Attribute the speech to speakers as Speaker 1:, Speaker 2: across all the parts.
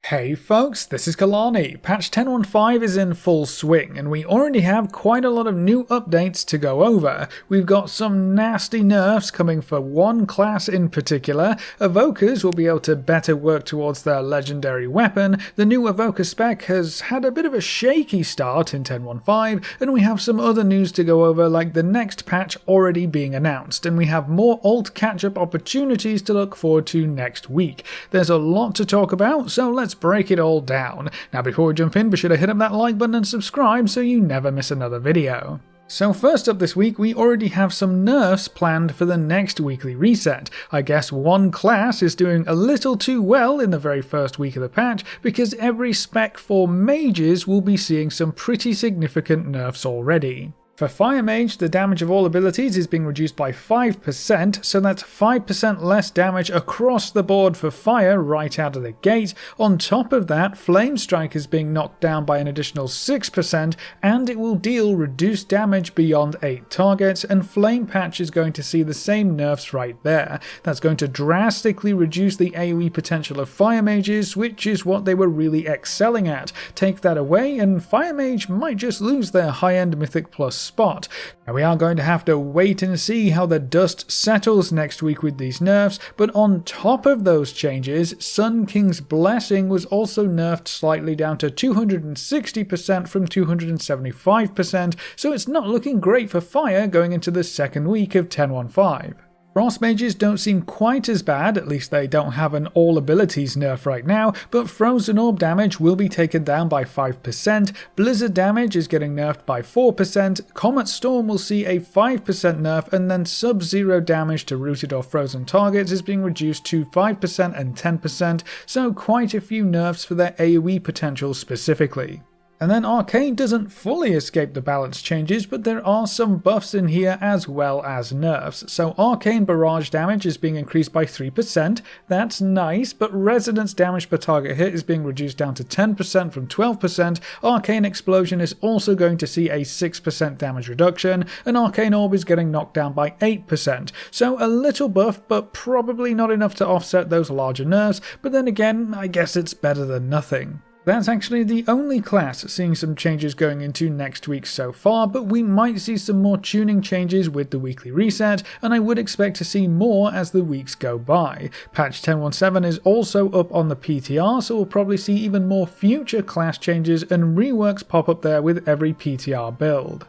Speaker 1: Hey folks, this is Kalani. Patch 10.15 is in full swing and we already have quite a lot of new updates to go over. We've got some nasty nerfs coming for one class in particular. Evokers will be able to better work towards their legendary weapon. The new Evoker spec has had a bit of a shaky start in 10.15 and we have some other news to go over, like the next patch already being announced, and we have more alt catch-up opportunities to look forward to next week. There's a lot to talk about, so let's break it all down. Now before we jump in, be sure to hit up that like button and subscribe so you never miss another video. So first up this week, we already have some nerfs planned for the next weekly reset. I guess one class is doing a little too well in the very first week of the patch, because every spec for mages will be seeing some pretty significant nerfs already. For Fire Mage, the damage of all abilities is being reduced by 5%, so that's 5% less damage across the board for fire right out of the gate. On top of that, Flame Strike is being knocked down by an additional 6%, and it will deal reduced damage beyond 8 targets, and Flame Patch is going to see the same nerfs right there. That's going to drastically reduce the AoE potential of Fire Mages, which is what they were really excelling at. Take that away, and Fire Mage might just lose their high-end Mythic Plus spot. Now we are going to have to wait and see how the dust settles next week with these nerfs, but on top of those changes, Sun King's Blessing was also nerfed slightly down to 260% from 275%, so it's not looking great for fire going into the second week of 10.15. Frost Mages don't seem quite as bad, at least they don't have an all abilities nerf right now, but Frozen Orb damage will be taken down by 5%, Blizzard damage is getting nerfed by 4%, Comet Storm will see a 5% nerf, and then Sub-Zero damage to rooted or frozen targets is being reduced to 5% and 10%, so quite a few nerfs for their AoE potential specifically. And then Arcane doesn't fully escape the balance changes, but there are some buffs in here as well as nerfs. So Arcane Barrage damage is being increased by 3%, that's nice, but Resonance damage per target hit is being reduced down to 10% from 12%, Arcane Explosion is also going to see a 6% damage reduction, and Arcane Orb is getting knocked down by 8%. So a little buff, but probably not enough to offset those larger nerfs, but then again, I guess it's better than nothing. That's actually the only class seeing some changes going into next week so far, but we might see some more tuning changes with the weekly reset, and I would expect to see more as the weeks go by. Patch 10.17 is also up on the PTR, so we'll probably see even more future class changes and reworks pop up there with every PTR build.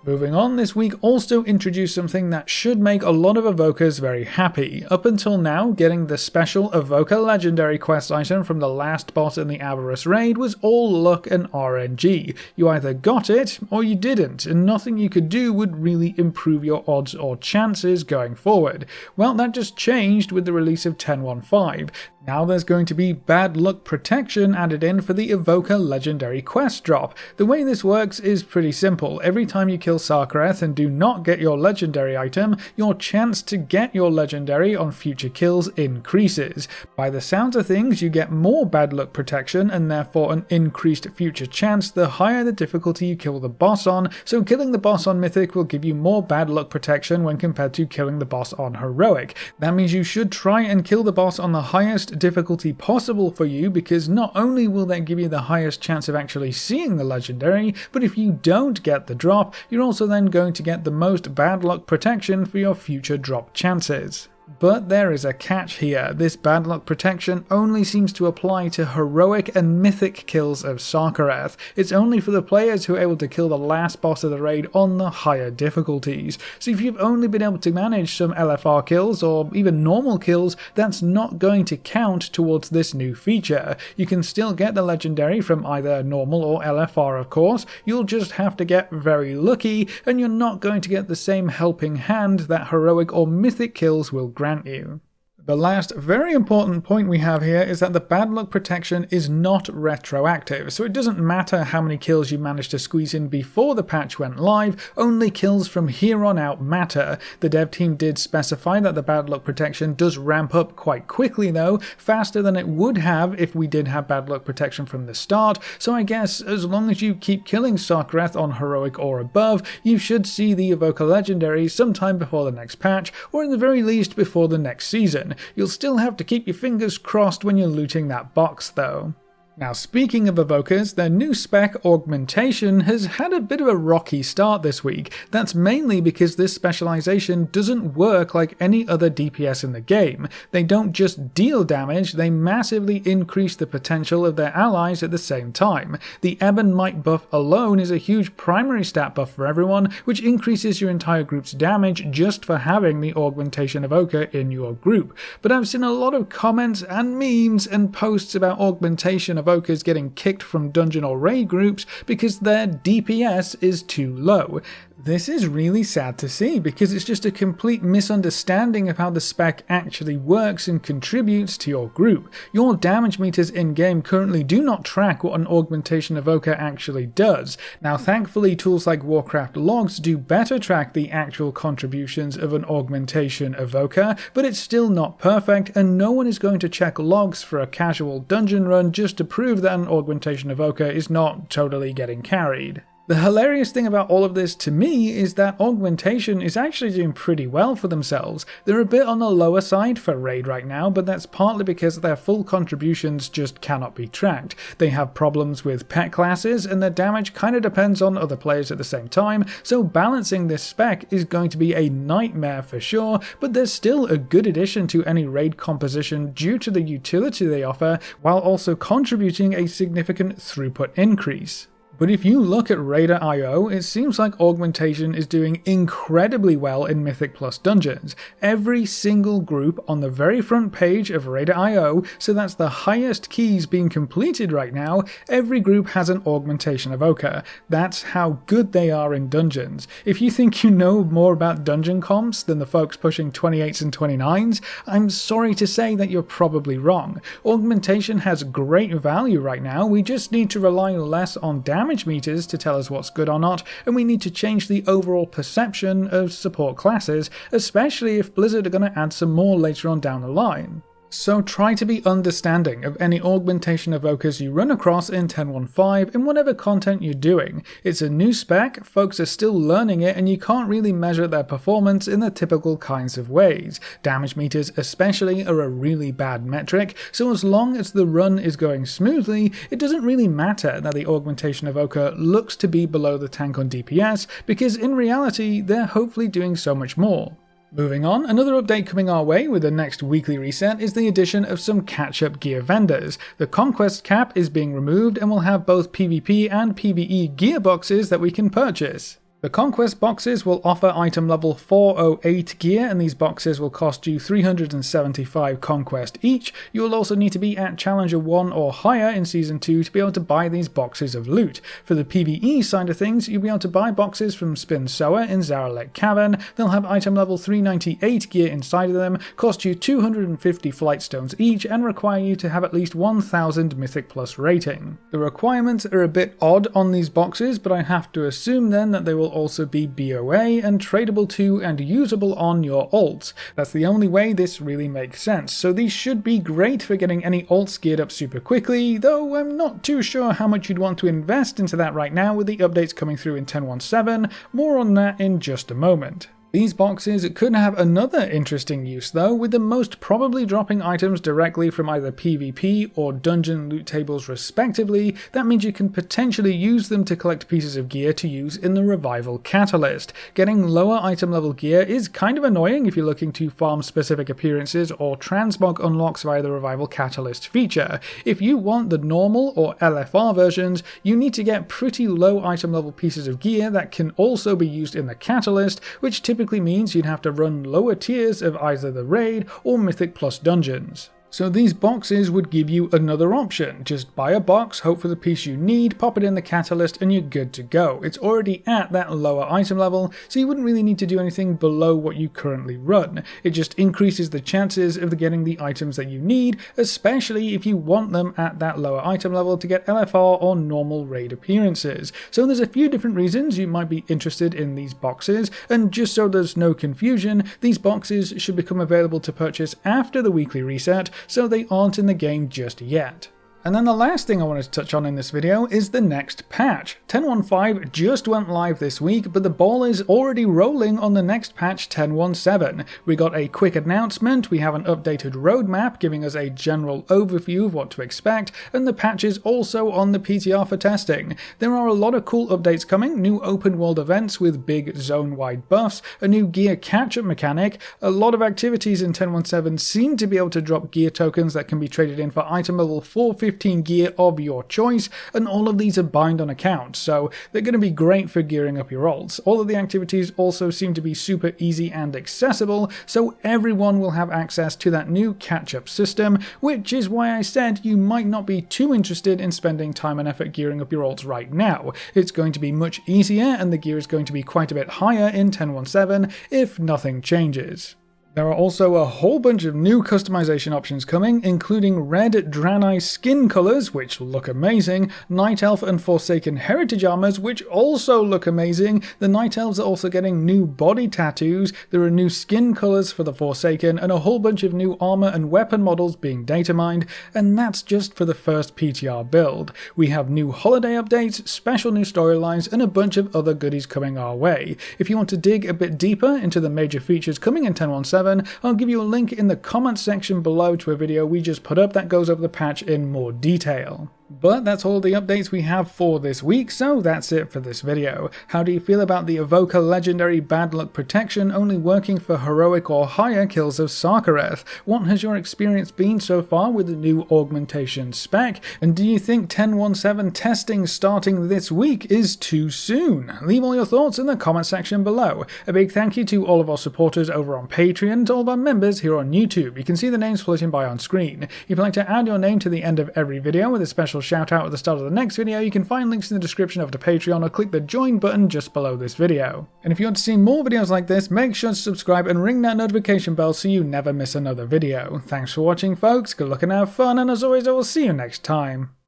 Speaker 1: Moving on, this week also introduced something that should make a lot of Evokers very happy. Up until now, getting the special Evoker Legendary quest item from the last boss in the Avarice raid was all luck and RNG. You either got it or you didn't, and nothing you could do would really improve your odds or chances going forward. Well, that just changed with the release of 10.15. Now there's going to be bad luck protection added in for the Evoker Legendary quest drop. The way this works is pretty simple. Every time you kill Sarkareth and do not get your legendary item, your chance to get your legendary on future kills increases. By the sounds of things, you get more bad luck protection and therefore an increased future chance the higher the difficulty you kill the boss on, so killing the boss on Mythic will give you more bad luck protection when compared to killing the boss on Heroic. That means you should try and kill the boss on the highest difficulty possible for you, because not only will that give you the highest chance of actually seeing the legendary, but if you don't get the drop, you're also then going to get the most bad luck protection for your future drop chances. But there is a catch here. This bad luck protection only seems to apply to heroic and mythic kills of Sarkareth. It's only for the players who are able to kill the last boss of the raid on the higher difficulties. So if you've only been able to manage some LFR kills or even normal kills, that's not going to count towards this new feature. You can still get the legendary from either normal or LFR, of course. You'll just have to get very lucky, and you're not going to get the same helping hand that heroic or mythic kills will grant you. The last very important point we have here is that the bad luck protection is not retroactive, so it doesn't matter how many kills you managed to squeeze in before the patch went live, only kills from here on out matter. The dev team did specify that the bad luck protection does ramp up quite quickly though, faster than it would have if we did have bad luck protection from the start, so I guess as long as you keep killing Sarkareth on heroic or above, you should see the Evoker Legendary sometime before the next patch, or in the very least before the next season. You'll still have to keep your fingers crossed when you're looting that box though. Now, speaking of evokers, their new spec Augmentation has had a bit of a rocky start this week. That's mainly because this specialization doesn't work like any other DPS in the game. They don't just deal damage, they massively increase the potential of their allies at the same time. The Ebb and Might buff alone is a huge primary stat buff for everyone, which increases your entire group's damage just for having the Augmentation Evoker in your group. But I've seen a lot of comments and memes and posts about Augmentation Evokers getting kicked from dungeon or raid groups because their DPS is too low. This is really sad to see because it's just a complete misunderstanding of how the spec actually works and contributes to your group. Your damage meters in-game currently do not track what an Augmentation Evoker actually does. Now, thankfully, tools like Warcraft Logs do better track the actual contributions of an Augmentation Evoker, but it's still not perfect, and no one is going to check logs for a casual dungeon run just to prove that an Augmentation Evoker is not totally getting carried. The hilarious thing about all of this to me is that Augmentation is actually doing pretty well for themselves. They're a bit on the lower side for raid right now, but that's partly because their full contributions just cannot be tracked. They have problems with pet classes, and their damage kind of depends on other players at the same time, so balancing this spec is going to be a nightmare for sure, but there's still a good addition to any raid composition due to the utility they offer, while also contributing a significant throughput increase. But if you look at Raider.io, it seems like Augmentation is doing incredibly well in Mythic Plus dungeons. Every single group on the very front page of Raider.io, so that's the highest keys being completed right now, every group has an Augmentation Evoker. That's how good they are in dungeons. If you think you know more about dungeon comps than the folks pushing 28s and 29s, I'm sorry to say that you're probably wrong. Augmentation has great value right now, we just need to rely less on damage meters to tell us what's good or not, and we need to change the overall perception of support classes, especially if Blizzard are going to add some more later on down the line. So try to be understanding of any Augmentation Evokers you run across in 10.1.5 in whatever content you're doing. It's a new spec, folks are still learning it, and you can't really measure their performance in the typical kinds of ways. Damage meters especially are a really bad metric, so as long as the run is going smoothly, it doesn't really matter that the Augmentation Evoker looks to be below the tank on DPS, because in reality they're hopefully doing so much more. Moving on, another update coming our way with the next weekly reset is the addition of some catch-up gear vendors. The Conquest cap is being removed and will have both PvP and PvE gear boxes that we can purchase. The Conquest boxes will offer item level 408 gear, and these boxes will cost you 375 Conquest each. You will also need to be at Challenger 1 or higher in Season 2 to be able to buy these boxes of loot. For the PvE side of things, you'll be able to buy boxes from Spin Sower in Zaralek Cavern. They'll have item level 398 gear inside of them, cost you 250 Flight Stones each, and require you to have at least 1000 Mythic Plus rating. The requirements are a bit odd on these boxes, but I have to assume then that they will also be BOA and tradable to and usable on your alts. That's the only way this really makes sense, so these should be great for getting any alts geared up super quickly, though I'm not too sure how much you'd want to invest into that right now with the updates coming through in 10.1.7, more on that in just a moment. These boxes could have another interesting use though, with the most probably dropping items directly from either PvP or dungeon loot tables respectively. That means you can potentially use them to collect pieces of gear to use in the Revival Catalyst. Getting lower item level gear is kind of annoying if you're looking to farm specific appearances or transmog unlocks via the Revival Catalyst feature. If you want the normal or LFR versions, you need to get pretty low item level pieces of gear that can also be used in the Catalyst, which typically means you'd have to run lower tiers of either the raid or Mythic Plus dungeons. So these boxes would give you another option. Just buy a box, hope for the piece you need, pop it in the Catalyst, and you're good to go. It's already at that lower item level, so you wouldn't really need to do anything below what you currently run. It just increases the chances of getting the items that you need, especially if you want them at that lower item level to get LFR or normal raid appearances. So there's a few different reasons you might be interested in these boxes, and just so there's no confusion, these boxes should become available to purchase after the weekly reset, so they aren't in the game just yet. And then the last thing I wanted to touch on in this video is the next patch. 10.15 just went live this week, but the ball is already rolling on the next patch 10.17. We got a quick announcement, we have an updated roadmap giving us a general overview of what to expect, and the patch is also on the PTR for testing. There are a lot of cool updates coming, new open world events with big zone-wide buffs, a new gear catch-up mechanic. A lot of activities in 10.17 seem to be able to drop gear tokens that can be traded in for item level 450 gear of your choice, and all of these are bind on account, so they're going to be great for gearing up your alts. All of the activities also seem to be super easy and accessible, so everyone will have access to that new catch-up system, which is why I said you might not be too interested in spending time and effort gearing up your alts right now. It's going to be much easier, and the gear is going to be quite a bit higher in 10.17 if nothing changes. There are also a whole bunch of new customization options coming, including red Draenei skin colours, which look amazing, Night Elf and Forsaken heritage armors, which also look amazing. The Night Elves are also getting new body tattoos, there are new skin colours for the Forsaken, and a whole bunch of new armor and weapon models being data mined, and that's just for the first PTR build. We have new holiday updates, special new storylines, and a bunch of other goodies coming our way. If you want to dig a bit deeper into the major features coming in 10.17, I'll give you a link in the comments section below to a video we just put up that goes over the patch in more detail. But that's all the updates we have for this week, so that's it for this video. How do you feel about the Evoker legendary bad luck protection only working for heroic or higher kills of Sarkareth? What has your experience been so far with the new augmentation spec? And do you think 10.17 testing starting this week is too soon? Leave all your thoughts in the comment section below. A big thank you to all of our supporters over on Patreon and to all of our members here on YouTube. You can see the names floating by on screen. If you'd like to add your name to the end of every video with a special shout out at the start of the next video, you can find links in the description of the Patreon or click the join button just below this video. And if you want to see more videos like this, make sure to subscribe and ring that notification bell so you never miss another video. Thanks for watching folks, good luck and have fun, and as always I will see you next time.